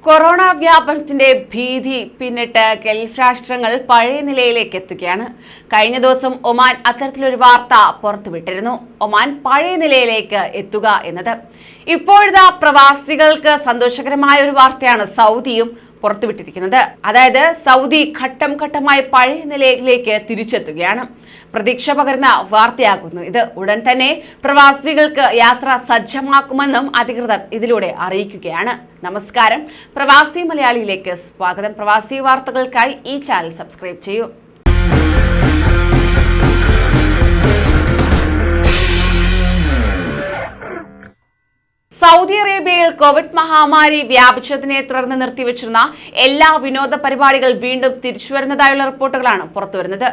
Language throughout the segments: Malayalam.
കൊറോണ വ്യാപനത്തിന്റെ ഭീതി പിന്നിട്ട് ഗൾഫ് രാഷ്ട്രങ്ങൾ പഴയ നിലയിലേക്ക് എത്തുകയാണ്. കഴിഞ്ഞ ദിവസം ഒമാൻ അത്തരത്തിലൊരു വാർത്ത പുറത്തുവിട്ടിരുന്നു. ഒമാൻ പഴയ നിലയിലേക്ക് എത്തുക എന്നത് ഇപ്പോഴത്തെ പ്രവാസികൾക്ക് സന്തോഷകരമായ ഒരു വാർത്തയാണ് സൗദിയും പുറത്തുവിട്ടിരിക്കുന്നത്. അതായത് സൗദി ഘട്ടം ഘട്ടമായി പഴയ നിലയിലേക്ക് തിരിച്ചെത്തുകയാണ്. പ്രതീക്ഷ പകരുന്ന വാർത്തയാകുന്നു ഇത്. ഉടൻ തന്നെ പ്രവാസികൾക്ക് യാത്ര സജ്ജമാക്കുമെന്നും അധികൃതർ ഇതിലൂടെ അറിയിക്കുകയാണ്. നമസ്കാരം, പ്രവാസി മലയാളിയിലേക്ക് സ്വാഗതം. പ്രവാസി വാർത്തകൾക്കായി ഈ ചാനൽ സബ്സ്ക്രൈബ് ചെയ്യൂ. സൗദി അറേബ്യയിൽ കോവിഡ് മഹാമാരി വ്യാപിച്ചതിനെ തുടർന്ന് നിർത്തിവെച്ചിരുന്ന എല്ലാ വിനോദ പരിപാടികൾ വീണ്ടും തിരിച്ചുവരുന്നതായുള്ള റിപ്പോർട്ടുകളാണ് പുറത്തുവരുന്നത്.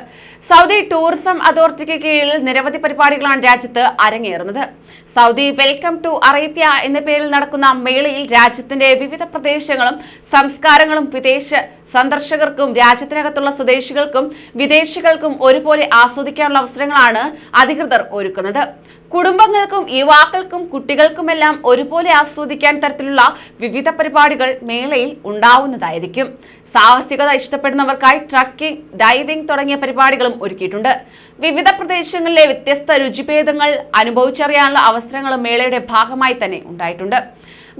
സൗദി ടൂറിസം അതോറിറ്റിക്ക് കീഴിൽ നിരവധി പരിപാടികളാണ് രാജ്യത്ത് അരങ്ങേറുന്നത്. സൗദി വെൽക്കം ടു അറേബ്യ എന്ന പേരിൽ നടക്കുന്ന മേളയിൽ രാജ്യത്തിന്റെ വിവിധ പ്രദേശങ്ങളും സംസ്കാരങ്ങളും വിദേശ സന്ദർശകർക്കും രാജ്യത്തിനകത്തുള്ള സ്വദേശികൾക്കും വിദേശികൾക്കും ഒരുപോലെ ആസ്വദിക്കാനുള്ള അവസരങ്ങളാണ് അധികൃതർ ഒരുക്കുന്നത്. കുടുംബങ്ങൾക്കും യുവാക്കൾക്കും കുട്ടികൾക്കുമെല്ലാം ഒരുപോലെ ആസ്വദിക്കാൻ തരത്തിലുള്ള വിവിധ പരിപാടികൾ മേളയിൽ ഉണ്ടാവുന്നതായിരിക്കും. സാഹസികത ഇഷ്ടപ്പെടുന്നവർക്കായി ട്രക്കിംഗ്, ഡൈവിംഗ് തുടങ്ങിയ പരിപാടികളും ഒരുക്കിയിട്ടുണ്ട്. വിവിധ പ്രദേശങ്ങളിലെ വ്യത്യസ്ത രുചിഭേദങ്ങൾ അനുഭവിച്ചറിയാനുള്ള അവസരങ്ങളും മേളയുടെ ഭാഗമായി തന്നെ ഉണ്ടായിട്ടുണ്ട്.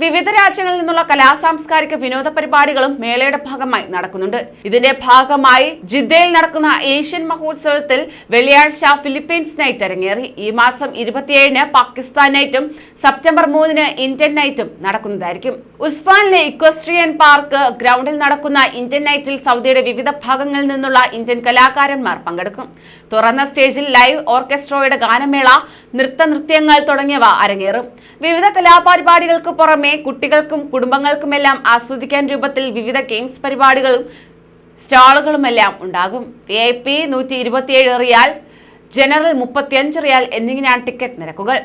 വിവിധ രാജ്യങ്ങളിൽ നിന്നുള്ള സാംസ്കാരിക വിനോദ പരിപാടികളും മേളയുടെ ഭാഗമായി നടക്കുന്നുണ്ട്. ഇതിന്റെ ഭാഗമായി ജിദ്ദയിൽ നടക്കുന്ന ഏഷ്യൻ മഹോത്സവത്തിൽ വെള്ളിയാഴ്ച ഫിലിപ്പീൻസ് നൈറ്റ് അരങ്ങേറി. ഈ മാസം 27-ന് പാകിസ്ഥാൻ നൈറ്റും സെപ്റ്റംബർ 3-ന് ഇന്ത്യൻ നൈറ്റും നടക്കുന്നതായിരിക്കും. ഉസ്ഫാനിലെ ഇക്വസ്ട്രിയൻ പാർക്ക് ഗ്രൗണ്ടിൽ നടക്കുന്ന ഇന്ത്യൻ നൈറ്റിൽ സൗദിയുടെ വിവിധ ഭാഗങ്ങളിൽ നിന്നുള്ള ഇന്ത്യൻ കലാകാരന്മാർ പങ്കെടുക്കും. തുറന്ന സ്റ്റേജിൽ ലൈവ് ഓർക്കസ്ട്രയുടെ ഗാനമേള, നൃത്യങ്ങൾ തുടങ്ങിയവ അരങ്ങേറും. വിവിധ കലാപരിപാടികൾക്ക് പുറമെ കുട്ടികൾക്കും കുടുംബങ്ങൾക്കുമെല്ലാം ആസ്വദിക്കാൻ രൂപത്തിൽ വിവിധ ഗെയിംസ് പരിപാടികളും സ്റ്റാളുകളുമെല്ലാം ഉണ്ടാകും. VIP 127 റിയാൽ, ജനറൽ 35 റിയാൽ എന്നിങ്ങനെയാണ് ടിക്കറ്റ് നിരക്കുകൾ.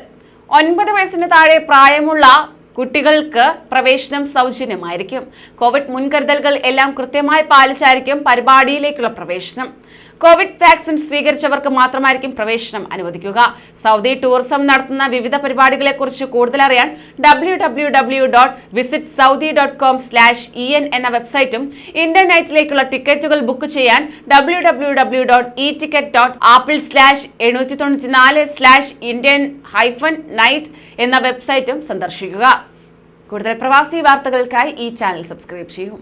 9 വയസ്സിന് താഴെ പ്രായമുള്ള കുട്ടികൾക്ക് പ്രവേശനം സൗജന്യമായിരിക്കും. കോവിഡ് മുൻകരുതലുകൾ എല്ലാം കൃത്യമായി പാലിച്ചായിരിക്കും പരിപാടിയിലേക്കുള്ള പ്രവേശനം. കോവിഡ് വാക്സിൻ സ്വീകരിച്ചവർക്ക് മാത്രമായിരിക്കും പ്രവേശനം അനുവദിക്കുക. സൗദി ടൂറിസം നടത്തുന്ന വിവിധ പരിപാടികളെക്കുറിച്ച് കൂടുതൽ അറിയാൻ www.visitsaudi.com/en എന്ന വെബ്സൈറ്റും ഇന്ത്യൻ നൈറ്റിലേക്കുള്ള ടിക്കറ്റുകൾ ബുക്ക് ചെയ്യാൻ www.eticket.apple/894/indian-night എന്ന വെബ്സൈറ്റും സന്ദർശിക്കുക. കൂടുതൽ പ്രവാസി വാർത്തകൾക്കായി ഈ ചാനൽ സബ്സ്ക്രൈബ് ചെയ്യൂ.